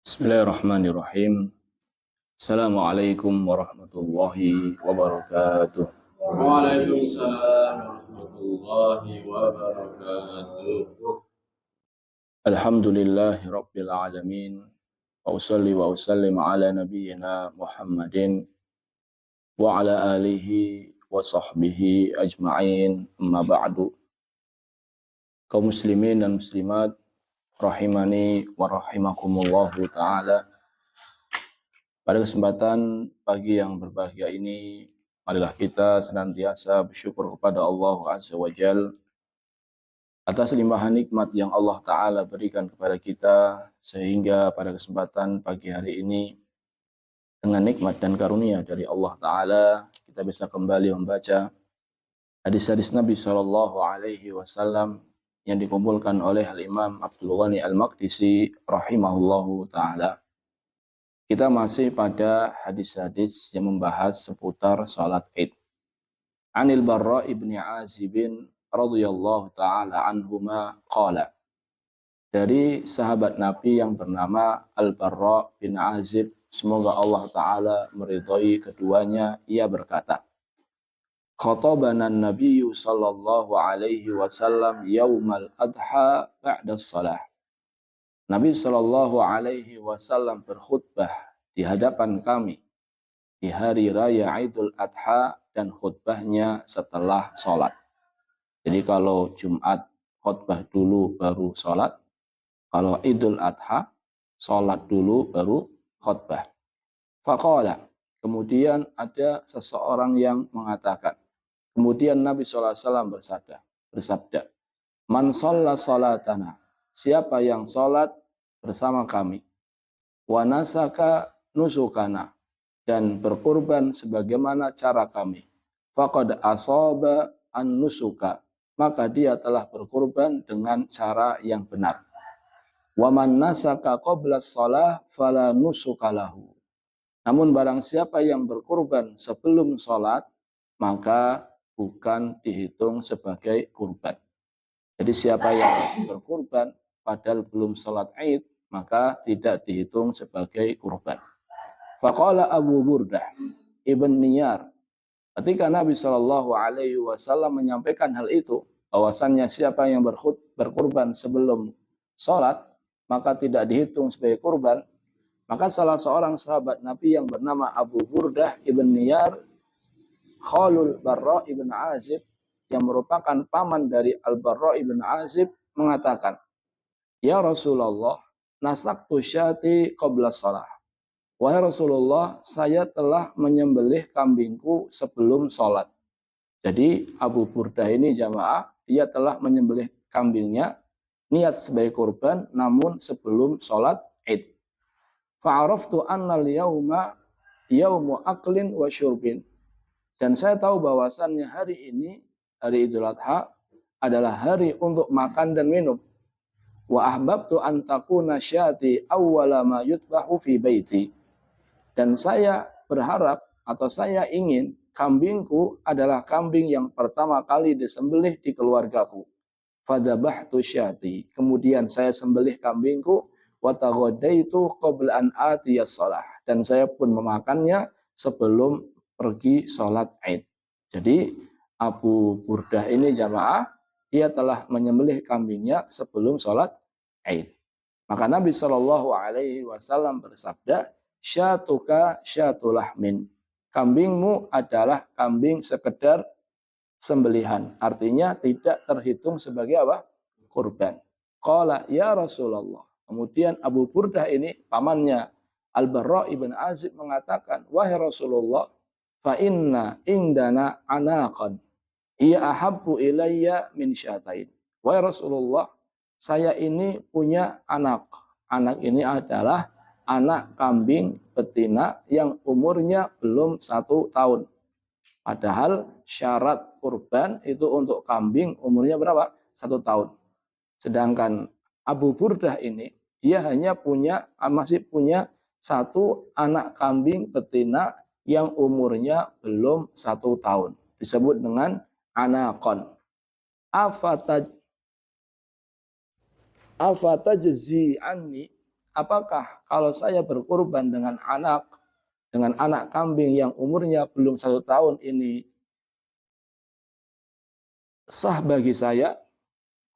Bismillahirrahmanirrahim. Assalamualaikum warahmatullahi wabarakatuh. Waalaikumsalam warahmatullahi wabarakatuh. Alhamdulillahi rabbil alamin. Wa usalli wa usallim ala nabiyyina Muhammadin wa ala alihi wa sahbihi ajma'in. Amma ba'du. Kaum muslimin dan muslimat rahimani wa rahimakumullahu ta'ala. Pada kesempatan pagi yang berbahagia ini, marilah kita senantiasa bersyukur kepada Allah Azza wa Jalla atas limpahan nikmat yang Allah Ta'ala berikan kepada kita, sehingga pada kesempatan pagi hari ini, dengan nikmat dan karunia dari Allah Ta'ala, kita bisa kembali membaca hadis-hadis Nabi SAW yang dikumpulkan oleh Al-Imam Abdul Ghani Al-Maqdisi rahimahullahu ta'ala. Kita masih pada hadis-hadis yang membahas seputar salat Id. Anil Barra ibni Azibin radhiyallahu ta'ala anhuma qala. Dari sahabat Nabi yang bernama Al-Barra bin Azib, semoga Allah Ta'ala meridhai keduanya, ia berkata, Khatabana Nabiyyu sallallahu alaihi wasallam yaumal adha ba'da salah. Nabi sallallahu alaihi wasallam berkhutbah di hadapan kami di hari raya Idul Adha dan khutbahnya setelah sholat. Jadi kalau Jumat khutbah dulu baru sholat, kalau Idul Adha sholat dulu baru khutbah. Faqala, kemudian ada seseorang yang mengatakan, kemudian Nabi SAW bersabda, Man shalla salatana, siapa yang sholat bersama kami, wa nasaka nusukana, dan berkurban sebagaimana cara kami, faqad asaba an-nusuka, maka dia telah berkurban dengan cara yang benar. Wa man nasaka qabla shalah fala nusuka lahu. Namun barang siapa yang berkurban sebelum sholat, maka bukan dihitung sebagai kurban. Jadi siapa yang berkurban padahal belum sholat Id, maka tidak dihitung sebagai kurban. Faqala Abu Burdah ibn Niyar, ketika Nabi SAW menyampaikan hal itu, bahwasannya siapa yang berkurban sebelum sholat, maka tidak dihitung sebagai kurban, maka salah seorang sahabat Nabi yang bernama Abu Burdah ibn Niyar, Khalul Barra ibn Azib, yang merupakan paman dari Al-Barra ibn Azib, mengatakan, Ya Rasulullah, nasaktu syati qabla shalah. Wahai Rasulullah, saya telah menyembelih kambingku sebelum sholat. Jadi Abu Burdah ini jamaah, dia telah menyembelih kambingnya, niat sebagai kurban, namun sebelum sholat Id. Fa'araftu annal yawma yawmu aklin wa syurbin. Dan saya tahu bahwasannya hari ini, hari Idul Adha, adalah hari untuk makan dan minum. Wa ahbabtu an takuna syati awwala ma yutbahu fi baiti. Dan saya berharap atau saya ingin kambingku adalah kambing yang pertama kali disembelih di keluargaku. Fadabahtu syati. Kemudian saya sembelih kambingku. Wataghadaitu qabla an atiyas shalah. Dan saya pun memakannya sebelum pergi sholat Id. Jadi Abu Burdah ini jamaah, dia telah menyembelih kambingnya sebelum sholat Id. Maka Nabi SAW bersabda, Syatuka syatulahmin. Kambingmu adalah kambing sekedar sembelihan. Artinya tidak terhitung sebagai apa? Kurban. Qala ya Rasulullah. Kemudian Abu Burdah ini, pamannya Al-Barra ibn Azib, mengatakan, wahai Rasulullah, fa inna indana anaqan hiya ahabbu ilayya min syatain. Wahai Rasulullah, saya ini punya anak. Anak ini adalah anak kambing betina yang umurnya belum 1 tahun. Padahal syarat kurban itu untuk kambing umurnya berapa? 1 tahun. Sedangkan Abu Burdah ini, dia hanya masih punya 1 anak kambing betina yang umurnya belum 1 tahun. Disebut dengan anaqon. Afatajzi anni, apakah kalau saya berkurban dengan anak kambing yang umurnya belum 1 tahun ini sah bagi saya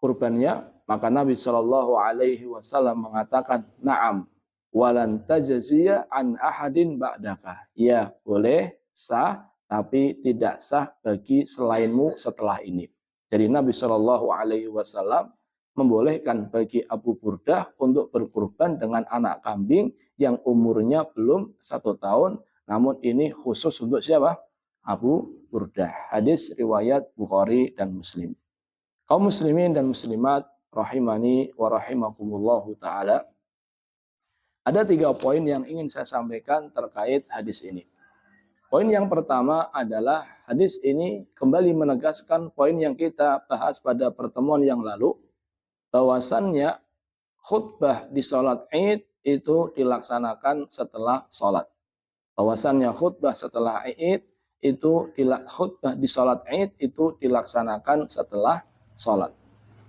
kurbannya? Maka Nabi Shallallahu Alaihi Wasallam mengatakan, "Naam, walan tajziya an ahadin ba'daka." Ya, boleh sah, tapi tidak sah bagi selainmu setelah ini. Jadi Nabi Shallallahu Alaihi Wasallam membolehkan bagi Abu Burdah untuk berkurban dengan anak kambing yang umurnya belum 1 tahun, namun ini khusus untuk siapa? Abu Burdah. Hadis riwayat Bukhari dan Muslim. Kaum muslimin dan muslimat rahimani wa rahimakumullahu ta'ala. Ada 3 poin yang ingin saya sampaikan terkait hadis ini. Poin yang pertama adalah hadis ini kembali menegaskan poin yang kita bahas pada pertemuan yang lalu, bahwasannya khutbah di sholat Id itu dilaksanakan setelah sholat. Bahwasannya khutbah setelah Id itu khutbah di sholat Id itu dilaksanakan setelah sholat.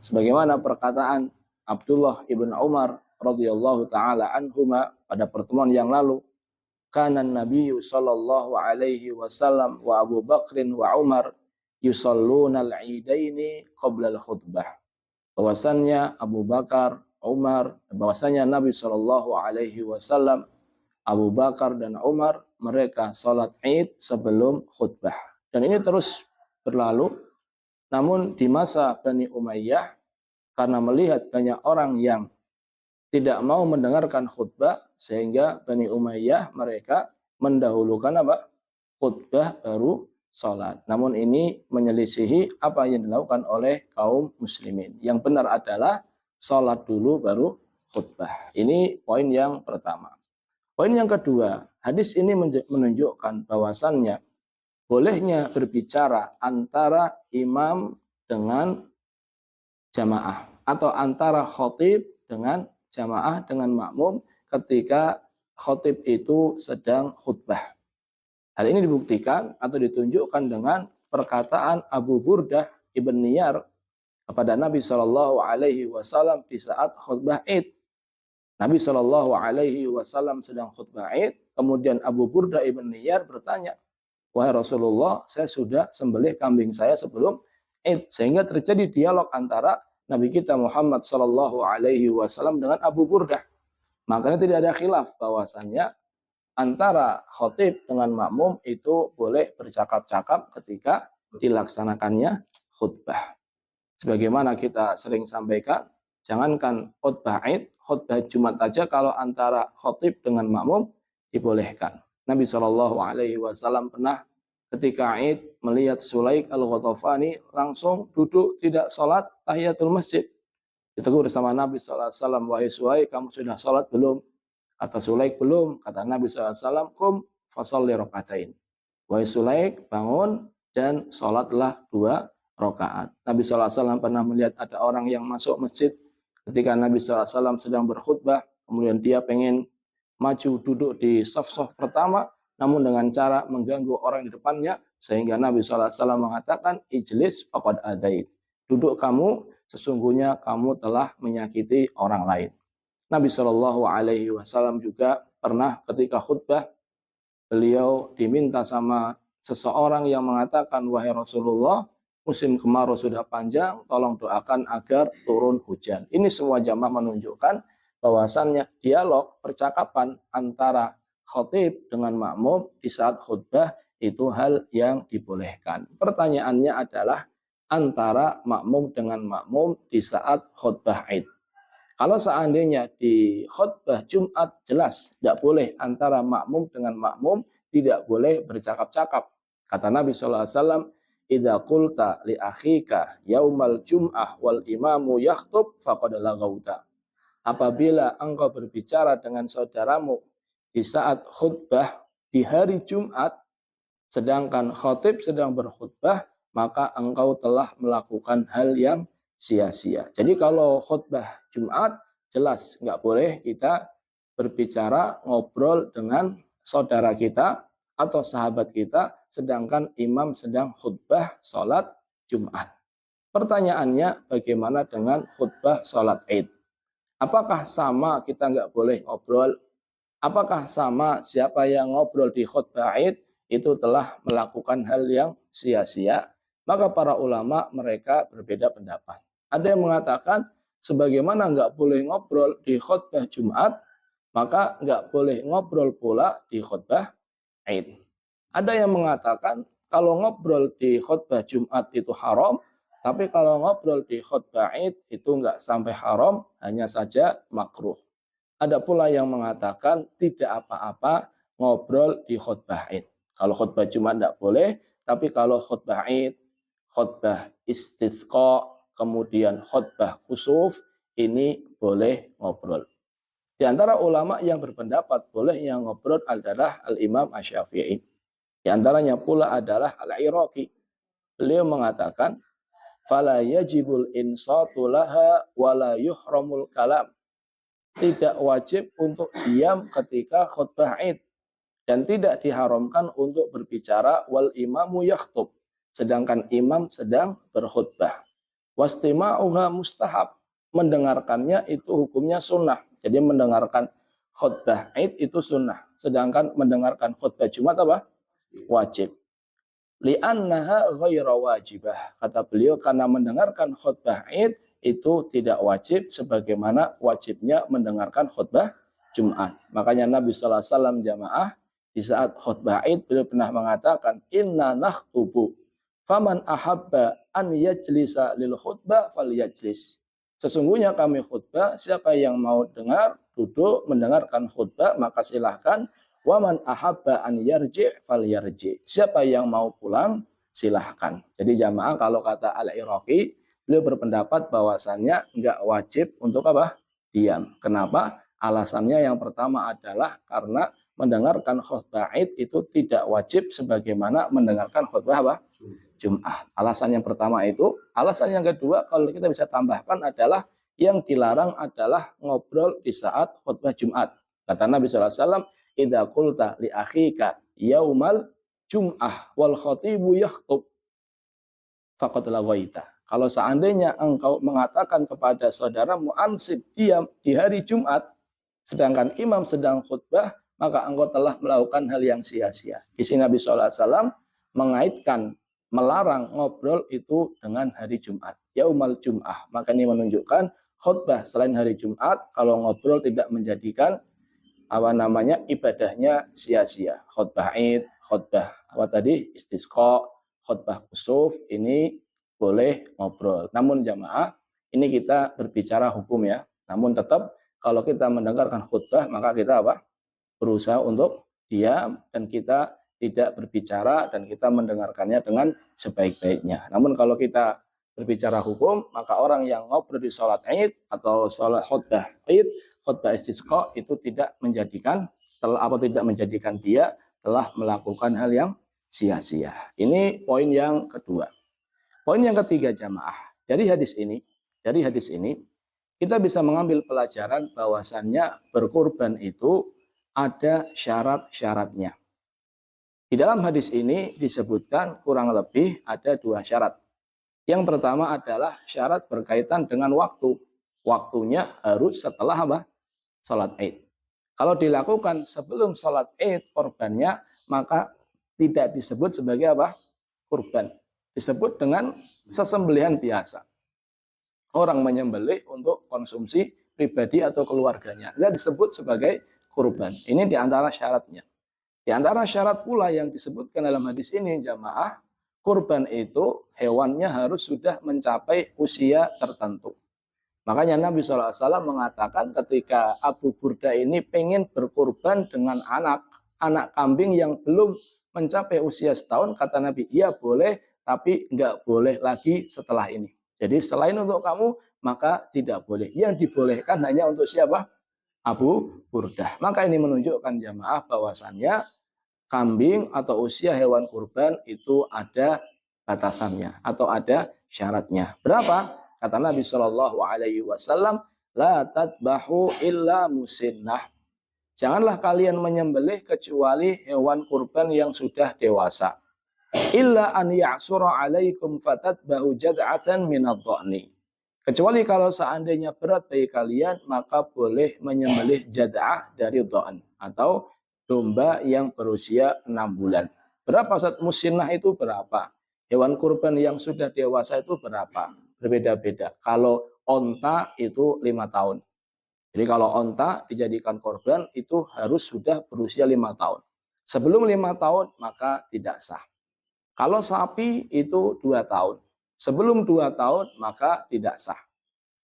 Sebagaimana perkataan Abdullah ibn Umar radhiyallahu taala anhuma pada pertemuan yang lalu, kana Nabi sallallahu alaihi wasallam wa Abu Bakrin wa Umar yusalluna al-idaini qabla al-khutbah. Bahwasannya Abu Bakar, Umar, bahwasannya Nabi sallallahu alaihi wasallam, Abu Bakar dan Umar mereka salat Id sebelum khutbah. Dan ini terus berlalu. Namun di masa Bani Umayyah, karena melihat banyak orang yang tidak mau mendengarkan khutbah, sehingga Bani Umayyah mereka mendahulukan apa? Khutbah baru sholat. Namun ini menyelisihi apa yang dilakukan oleh kaum muslimin. Yang benar adalah sholat dulu baru khutbah. Ini poin yang pertama. Poin yang kedua, hadis ini menunjukkan bahwasannya bolehnya berbicara antara imam dengan jamaah atau antara khotib dengan jamaah dengan makmum ketika khotib itu sedang khutbah. Hal ini dibuktikan atau ditunjukkan dengan perkataan Abu Burdah ibn Niyar kepada Nabi Shallallahu Alaihi Wasallam di saat khutbah Id. Nabi Shallallahu Alaihi Wasallam sedang khutbah Id, kemudian Abu Burdah ibn Niyar bertanya, "Wahai Rasulullah, saya sudah sembelih kambing saya sebelum Id." Sehingga terjadi dialog antara Nabi kita Muhammad Shallallahu Alaihi Wasallam dengan Abu Burdah. Makanya tidak ada khilaf bahwasannya antara khotib dengan makmum itu boleh bercakap-cakap ketika dilaksanakannya khutbah. Sebagaimana kita sering sampaikan, jangankan khutbah Id, khutbah Jumat aja kalau antara khotib dengan makmum dibolehkan. Nabi Shallallahu Alaihi Wasallam pernah ketika Id melihat Sulaik al-Ghatafani langsung duduk tidak sholat tahiyatul masjid. Ditegur bersama Nabi Shallallahu Alaihi Wasallam, "Wahai Sulaik, kamu sudah sholat belum?" Kata Sulaik, "Belum." Kata Nabi Shallallahu Alaihi Wasallam, "Kum fasalli rakaatain." Wahai Sulaik, bangun dan sholatlah 2 rakaat. Nabi Shallallahu Alaihi Wasallam pernah melihat ada orang yang masuk masjid ketika Nabi Shallallahu Alaihi Wasallam sedang berkhutbah, kemudian dia pengen maju duduk di saf-saf pertama, namun dengan cara mengganggu orang di depannya, sehingga Nabi SAW mengatakan, "Ijlis faqad adait." Duduk kamu, sesungguhnya kamu telah menyakiti orang lain. Nabi Shallallahu Alaihi Wasallam juga pernah ketika khutbah, beliau diminta sama seseorang yang mengatakan, "Wahai Rasulullah, musim kemarau sudah panjang, tolong doakan agar turun hujan." Ini semua jamaah menunjukkan bahwasannya dialog percakapan antara khotib dengan makmum di saat khutbah itu hal yang dibolehkan. Pertanyaannya adalah antara makmum dengan makmum di saat khutbah Id. Kalau seandainya di khutbah Jumat jelas tidak boleh antara makmum dengan makmum, tidak boleh bercakap-cakap. Kata Nabi SAW, "Idza qulta li akhika yaumal jum'ah wal imamu yakhtub faqad laghauta." Apabila engkau berbicara dengan saudaramu di saat khutbah di hari Jumat, sedangkan khotib sedang berkhutbah, maka engkau telah melakukan hal yang sia-sia. Jadi kalau khutbah Jumat, jelas nggak boleh kita berbicara, ngobrol dengan saudara kita atau sahabat kita, sedangkan imam sedang khutbah sholat Jumat. Pertanyaannya, bagaimana dengan khutbah sholat Id? Apakah sama kita nggak boleh ngobrol? Apakah sama siapa yang ngobrol di khutbah Id itu telah melakukan hal yang sia-sia? Maka para ulama mereka berbeda pendapat. Ada yang mengatakan sebagaimana nggak boleh ngobrol di khutbah Jumat, maka nggak boleh ngobrol pula di khutbah Id. Ada yang mengatakan kalau ngobrol di khutbah Jumat itu haram, tapi kalau ngobrol di khutbah Id itu nggak sampai haram, hanya saja makruh. Ada pula yang mengatakan tidak apa-apa ngobrol di khutbah Id. Kalau khutbah Jumat tidak boleh, tapi kalau khutbah Id, khutbah istisqa, kemudian khutbah kusuf, ini boleh ngobrol. Di antara ulama yang berpendapat boleh yang ngobrol adalah Al-Imam Asy-Syafi'i. Di antaranya pula adalah Al-Iraqi. Beliau mengatakan, "Fala yajibul insatu laha wala yuhramul kalam." Tidak wajib untuk diam ketika khutbah Id dan tidak diharamkan untuk berbicara wal imamu yakhtub, sedangkan imam sedang berkhutbah. Wastima'uha mustahab, mendengarkannya itu hukumnya sunnah. Jadi mendengarkan khutbah Id itu sunnah, sedangkan mendengarkan khutbah Jumat apa? Wajib. Li'annaha ghaira wajibah. Kata beliau karena mendengarkan khutbah Id itu tidak wajib sebagaimana wajibnya mendengarkan khutbah Jumat. Makanya Nabi SAW jamaah di saat khutbah Id beliau pernah mengatakan inna nakhtubu faman ahabba an yajlisa lil khutbah falyajlis. Sesungguhnya kami khutbah, siapa yang mau dengar duduk mendengarkan khutbah maka silahkan. Waman ahabba an yarji' falyarji. Siapa yang mau pulang silahkan. Jadi jamaah kalau kata Al-Iraqi, beliau berpendapat bahwasannya enggak wajib untuk apa? Diam. Kenapa? Alasannya yang pertama adalah karena mendengarkan khutbah Id itu tidak wajib sebagaimana mendengarkan khutbah apa? Jumat. Alasan yang pertama itu. Alasan yang kedua kalau kita bisa tambahkan adalah yang dilarang adalah ngobrol di saat khutbah Jumat. Kata Nabi SAW, idza qulta li akhika yaumal jum'ah wal khatibu yakhutub faqad laghaita. Kalau seandainya engkau mengatakan kepada saudaramu ansib diam di hari Jumat sedangkan imam sedang khutbah, maka engkau telah melakukan hal yang sia-sia. Di sini Nabi SAW mengaitkan melarang ngobrol itu dengan hari Jumat, yaumal jum'ah. Maka ini menunjukkan khutbah selain hari Jumat kalau ngobrol tidak menjadikan ibadahnya sia-sia. Khutbah Id, khutbah istisqa, khutbah kusuf ini boleh ngobrol. Namun jamaah ini kita berbicara hukum ya. Namun tetap kalau kita mendengarkan khutbah maka kita berusaha untuk diam dan kita tidak berbicara dan kita mendengarkannya dengan sebaik-baiknya. Namun kalau kita berbicara hukum maka orang yang ngobrol di sholat Id atau sholat khutbah Id, khutbah istisqa itu tidak menjadikan dia telah melakukan hal yang sia-sia. Ini poin yang kedua. Poin yang ketiga jamaah. Dari hadis ini kita bisa mengambil pelajaran bahwasannya berkurban itu ada syarat-syaratnya. Di dalam hadis ini disebutkan kurang lebih ada 2 syarat. Yang pertama adalah syarat berkaitan dengan waktu. Waktunya harus setelah salat Id. Kalau dilakukan sebelum salat Id korbannya, maka tidak disebut sebagai kurban. Disebut dengan sesembelihan biasa. Orang menyembelih untuk konsumsi pribadi atau keluarganya. Tidak disebut sebagai kurban. Ini diantara syaratnya. Di antara syarat pula yang disebutkan dalam hadis ini jamaah, kurban itu hewannya harus sudah mencapai usia tertentu. Makanya Nabi SAW mengatakan ketika Abu Burda ini pengen berkurban dengan anak kambing yang belum mencapai usia setahun, kata Nabi, iya boleh, tapi enggak boleh lagi setelah ini. Jadi selain untuk kamu, maka tidak boleh. Yang dibolehkan hanya untuk siapa? Abu Burda. Maka ini menunjukkan jamaah bahwasannya kambing atau usia hewan kurban itu ada batasannya atau ada syaratnya. Berapa? Kata Nabi Shallallahu Alaihi Wasallam, la tadbahu illa musinnah. Janganlah kalian menyembelih kecuali hewan kurban yang sudah dewasa. Illa an ya'sura alaikum fatadbahu jad'atan minadh-dha'ni. Kecuali kalau seandainya berat bagi kalian, maka boleh menyembelih jad'ah dari dha'n atau domba yang berusia 6 bulan. Berapa Ustaz musinnah itu berapa? Hewan kurban yang sudah dewasa itu berapa? Berbeda-beda. Kalau onta itu 5 tahun. Jadi kalau onta dijadikan korban itu harus sudah berusia 5 tahun. Sebelum 5 tahun maka tidak sah. Kalau sapi itu 2 tahun. Sebelum 2 tahun maka tidak sah.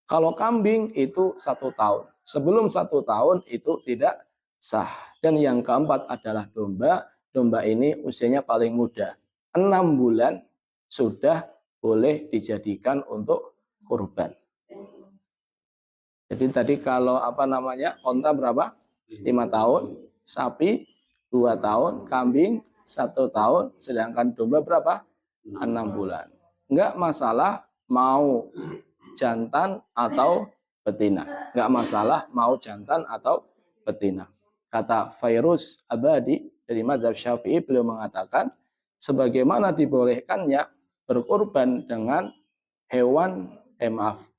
Kalau kambing itu 1 tahun. Sebelum 1 tahun itu tidak sah. Dan yang keempat adalah domba. Domba ini usianya paling muda. 6 bulan sudah boleh dijadikan untuk kurban. Jadi tadi kalau onta berapa? 5 tahun, sapi 2 tahun, kambing 1 tahun, sedangkan domba berapa? 6 bulan. Enggak masalah mau jantan atau betina. Enggak masalah mau jantan atau betina. Kata Fairuz Abadi dari mazhab Syafi'i, beliau mengatakan sebagaimana dibolehkannya berkorban dengan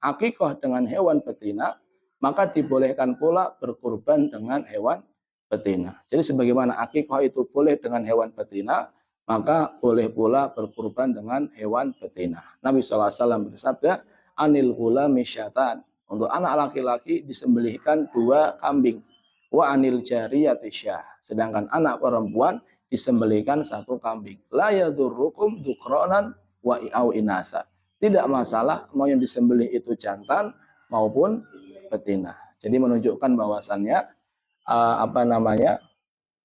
akikah dengan hewan betina, maka dibolehkan pula berkorban dengan hewan betina. Jadi sebagaimana akikah itu boleh dengan hewan betina, maka boleh pula berkorban dengan hewan betina. Nabi SAW bersabda, anil gulami syatan. Untuk anak laki-laki disembelihkan 2 kambing. Wa anil jariyati syah. Sedangkan anak perempuan disembelihkan 1 kambing. La yadurrukum dukronan wa au inasa. Tidak masalah mau yang disembelih itu jantan maupun betina. Jadi menunjukkan bahwasannya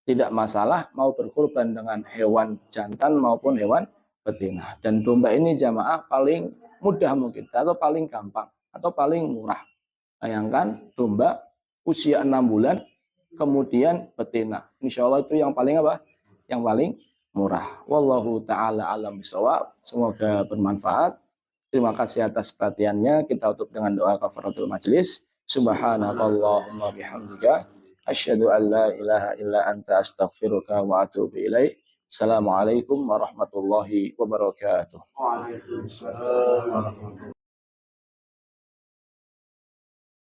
tidak masalah mau berkorban dengan hewan jantan maupun hewan betina. Dan domba ini jamaah paling mudah mungkin atau paling gampang atau paling murah. Bayangkan domba usia 6 bulan kemudian betina. Insya Allah itu yang paling Yang paling murah. Wallahu ta'ala alam bisawab. Semoga bermanfaat. Terima kasih atas perhatiannya. Kita tutup dengan doa kafaratul majlis. Subhanakallahumma bihamdika asyhadu an la ilaha illa anta astaghfiruka wa atubu ilaik. Assalamualaikum warahmatullahi wabarakatuh. Waalaikumsalam warahmatullahi wabarakatuh.